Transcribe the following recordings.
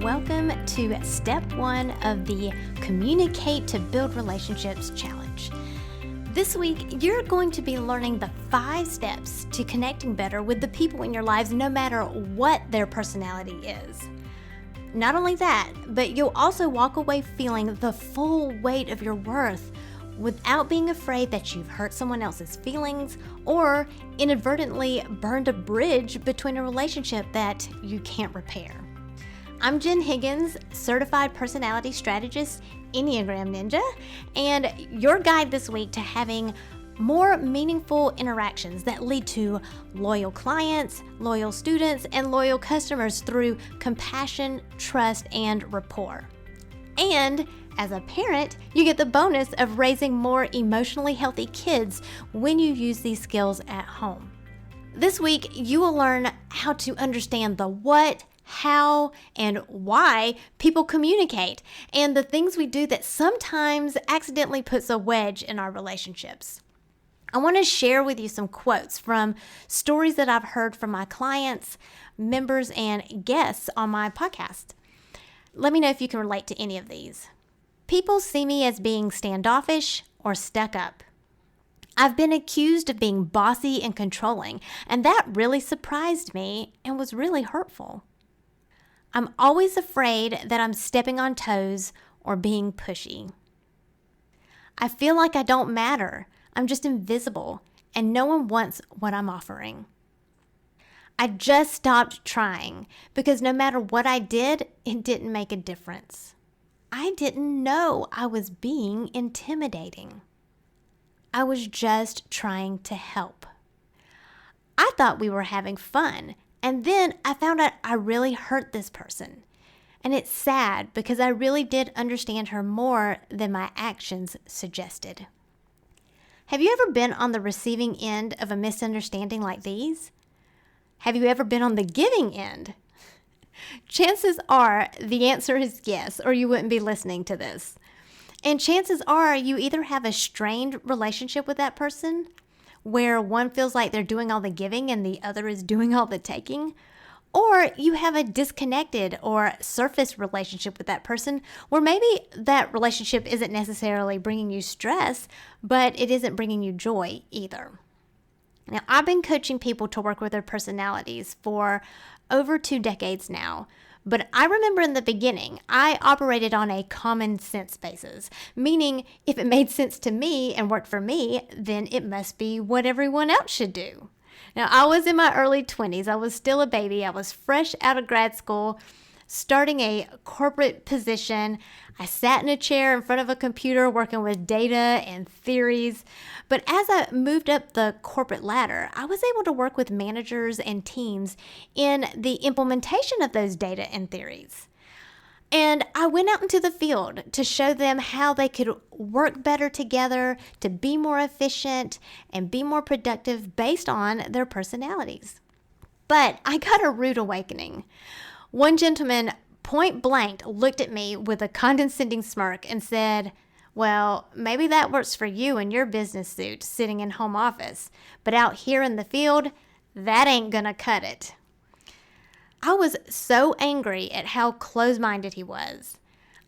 welcome to step 1 of the Communicate to Build Relationships Challenge. This week, you're going to be learning the 5 steps to connecting better with the people in your lives, no matter what their personality is. Not only that, but you'll also walk away feeling the full weight of your worth without being afraid that you've hurt someone else's feelings or inadvertently burned a bridge between a relationship that you can't repair. I'm Jen Higgins, Certified Personality Strategist, Enneagram Ninja, and your guide this week to having more meaningful interactions that lead to loyal clients, loyal students, and loyal customers through compassion, trust, and rapport. And as a parent, you get the bonus of raising more emotionally healthy kids when you use these skills at home. This week, you will learn how to understand the what, how, and why people communicate, and the things we do that sometimes accidentally puts a wedge in our relationships. I want to share with you some quotes from stories that I've heard from my clients, members, and guests on my podcast. Let me know if you can relate to any of these. People see me as being standoffish or stuck up. I've been accused of being bossy and controlling, and that really surprised me and was really hurtful. I'm always afraid that I'm stepping on toes or being pushy. I feel like I don't matter. I'm just invisible, and no one wants what I'm offering. I just stopped trying because no matter what I did, it didn't make a difference. I didn't know I was being intimidating. I was just trying to help. I thought we were having fun, and then I found out I really hurt this person. And it's sad because I really did understand her more than my actions suggested. Have you ever been on the receiving end of a misunderstanding like these? Have you ever been on the giving end? Chances are the answer is yes, or you wouldn't be listening to this. And chances are you either have a strained relationship with that person, where one feels like they're doing all the giving and the other is doing all the taking, or you have a disconnected or surface relationship with that person where maybe that relationship isn't necessarily bringing you stress, but it isn't bringing you joy either. Now, I've been coaching people to work with their personalities for over 2 decades now, but I remember in the beginning, I operated on a common sense basis, meaning if it made sense to me and worked for me, then it must be what everyone else should do. Now, I was in my early 20s. I was still a baby. I was fresh out of grad school, starting a corporate position. I sat in a chair in front of a computer working with data and theories. But as I moved up the corporate ladder, I was able to work with managers and teams in the implementation of those data and theories. And I went out into the field to show them how they could work better together to be more efficient and be more productive based on their personalities. But I got a rude awakening. One gentleman point blank looked at me with a condescending smirk and said, "Well, maybe that works for you in your business suit sitting in home office, but out here in the field, that ain't gonna cut it." I was so angry at how close-minded he was.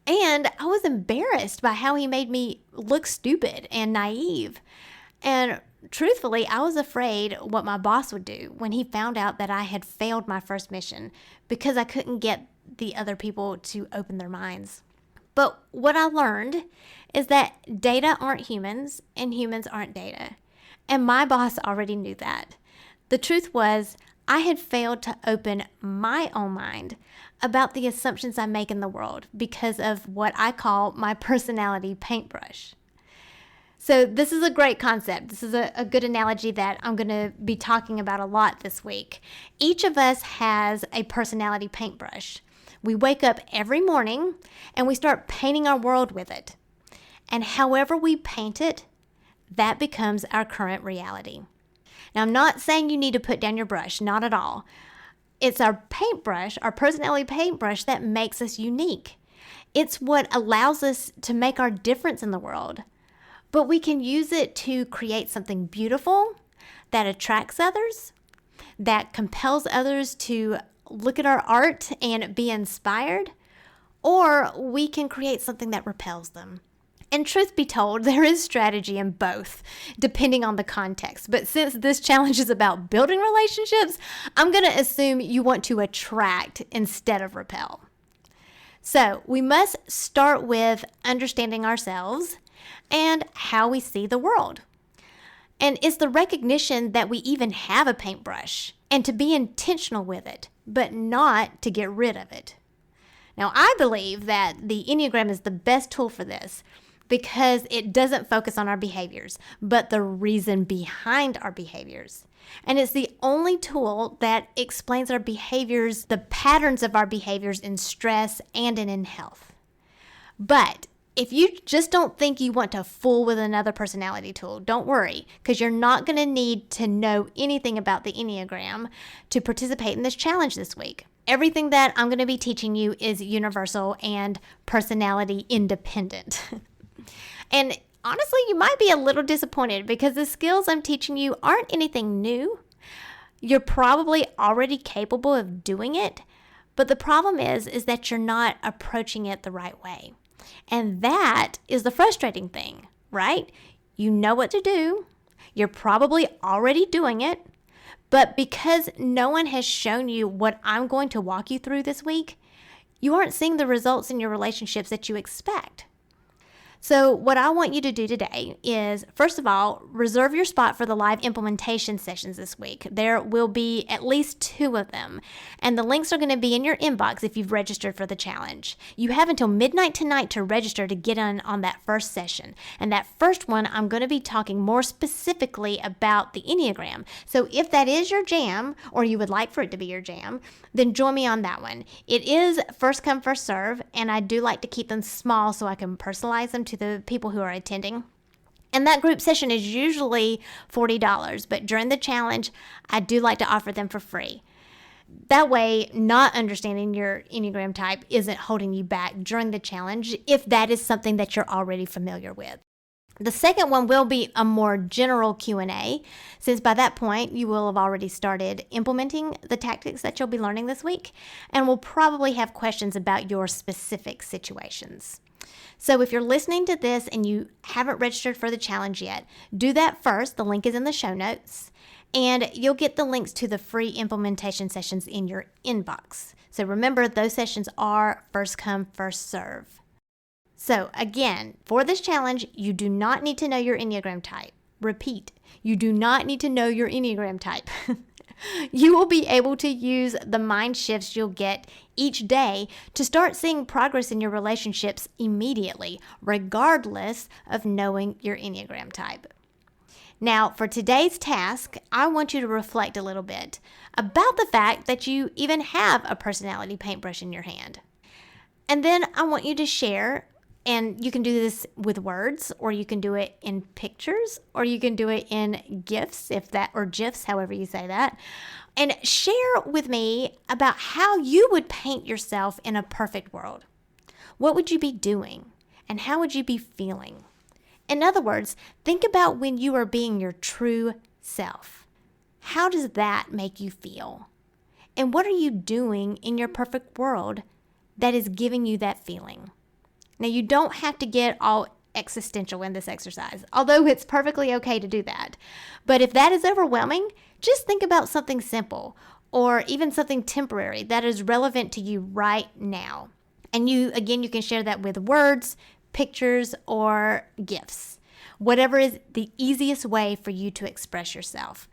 And I was embarrassed by how he made me look stupid and naive. And truthfully, I was afraid what my boss would do when he found out that I had failed my first mission because I couldn't get the other people to open their minds. But what I learned is that data aren't humans and humans aren't data. And my boss already knew that. The truth was, I had failed to open my own mind about the assumptions I make in the world because of what I call my personality paintbrush. So this is a great concept. This is a good analogy that I'm going to be talking about a lot this week. Each of us has a personality paintbrush. We wake up every morning and we start painting our world with it. And however we paint it, that becomes our current reality. Now, I'm not saying you need to put down your brush, not at all. It's our paintbrush, our personality paintbrush, that makes us unique. It's what allows us to make our difference in the world. But we can use it to create something beautiful that attracts others, that compels others to look at our art and be inspired, or we can create something that repels them. And truth be told, there is strategy in both, depending on the context. But since this challenge is about building relationships, I'm going to assume you want to attract instead of repel. So we must start with understanding ourselves and how we see the world. And it's the recognition that we even have a paintbrush and to be intentional with it, but not to get rid of it. Now, I believe that the Enneagram is the best tool for this because it doesn't focus on our behaviors, but the reason behind our behaviors. And it's the only tool that explains our behaviors, the patterns of our behaviors in stress and in health. But if you just don't think you want to fool with another personality tool, don't worry, because you're not going to need to know anything about the Enneagram to participate in this challenge this week. Everything that I'm going to be teaching you is universal and personality independent. And honestly, you might be a little disappointed because the skills I'm teaching you aren't anything new. You're probably already capable of doing it, but the problem is that you're not approaching it the right way. And that is the frustrating thing, right? You know what to do. You're probably already doing it, but because no one has shown you what I'm going to walk you through this week, you aren't seeing the results in your relationships that you expect. So what I want you to do today is, first of all, reserve your spot for the live implementation sessions this week. There will be at least 2 of them, and the links are going to be in your inbox if you've registered for the challenge. You have until midnight tonight to register to get in on that first session. And that first one, I'm going to be talking more specifically about the Enneagram. So if that is your jam, or you would like for it to be your jam, then join me on that one. It is first come, first serve, and I do like to keep them small so I can personalize them to the people who are attending. And that group session is usually $40, but during the challenge, I do like to offer them for free. That way, not understanding your Enneagram type isn't holding you back during the challenge if that is something that you're already familiar with. The second one will be a more general Q&A, since by that point you will have already started implementing the tactics that you'll be learning this week, and will probably have questions about your specific situations. So if you're listening to this and you haven't registered for the challenge yet, do that first. The link is in the show notes, and you'll get the links to the free implementation sessions in your inbox. So remember, those sessions are first come, first serve. So again, for this challenge, you do not need to know your Enneagram type. Repeat, you do not need to know your Enneagram type. You will be able to use the mind shifts you'll get each day to start seeing progress in your relationships immediately, regardless of knowing your Enneagram type. Now, for today's task, I want you to reflect a little bit about the fact that you even have a personality paintbrush in your hand. And then I want you to share. And you can do this with words, or you can do it in pictures, or you can do it in GIFs, or GIFs, however you say that. And share with me about how you would paint yourself in a perfect world. What would you be doing? And how would you be feeling? In other words, think about when you are being your true self. How does that make you feel? And what are you doing in your perfect world that is giving you that feeling? Now, you don't have to get all existential in this exercise, although it's perfectly okay to do that. But if that is overwhelming, just think about something simple or even something temporary that is relevant to you right now. And you can share that with words, pictures, or GIFs, whatever is the easiest way for you to express yourself.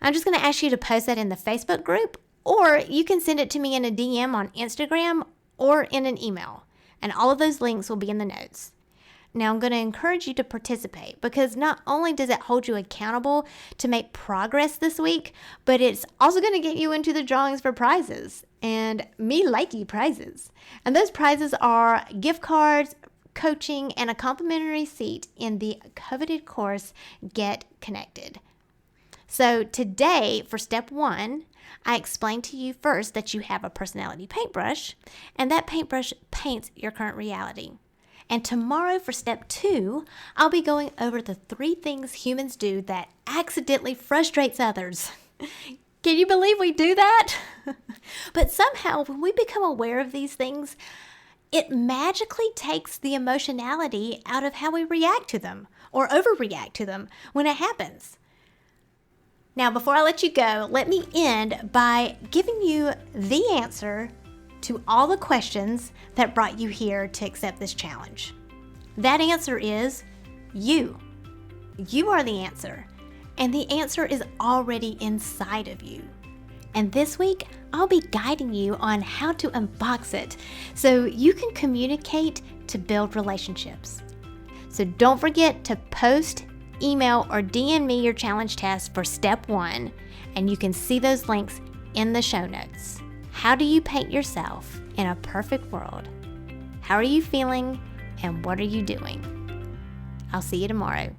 I'm just going to ask you to post that in the Facebook group, or you can send it to me in a DM on Instagram or in an email. And all of those links will be in the notes. Now, I'm going to encourage you to participate because not only does it hold you accountable to make progress this week, but it's also going to get you into the drawings for prizes. And me likey prizes. And those prizes are gift cards, coaching, and a complimentary seat in the coveted course, Get Connected. So today, for step 1, I explained to you first that you have a personality paintbrush, and that paintbrush paints your current reality. And tomorrow for step 2, I'll be going over the 3 things humans do that accidentally frustrates others. Can you believe we do that? But somehow, when we become aware of these things, it magically takes the emotionality out of how we react to them or overreact to them when it happens. Now, before I let you go, let me end by giving you the answer to all the questions that brought you here to accept this challenge. That answer is you. You are the answer, and the answer is already inside of you. And this week, I'll be guiding you on how to unbox it so you can communicate to build relationships. So don't forget to post, email, or DM me your challenge task for step 1, and you can see those links in the show notes. How do you paint yourself in a perfect world? How are you feeling, and what are you doing? I'll see you tomorrow.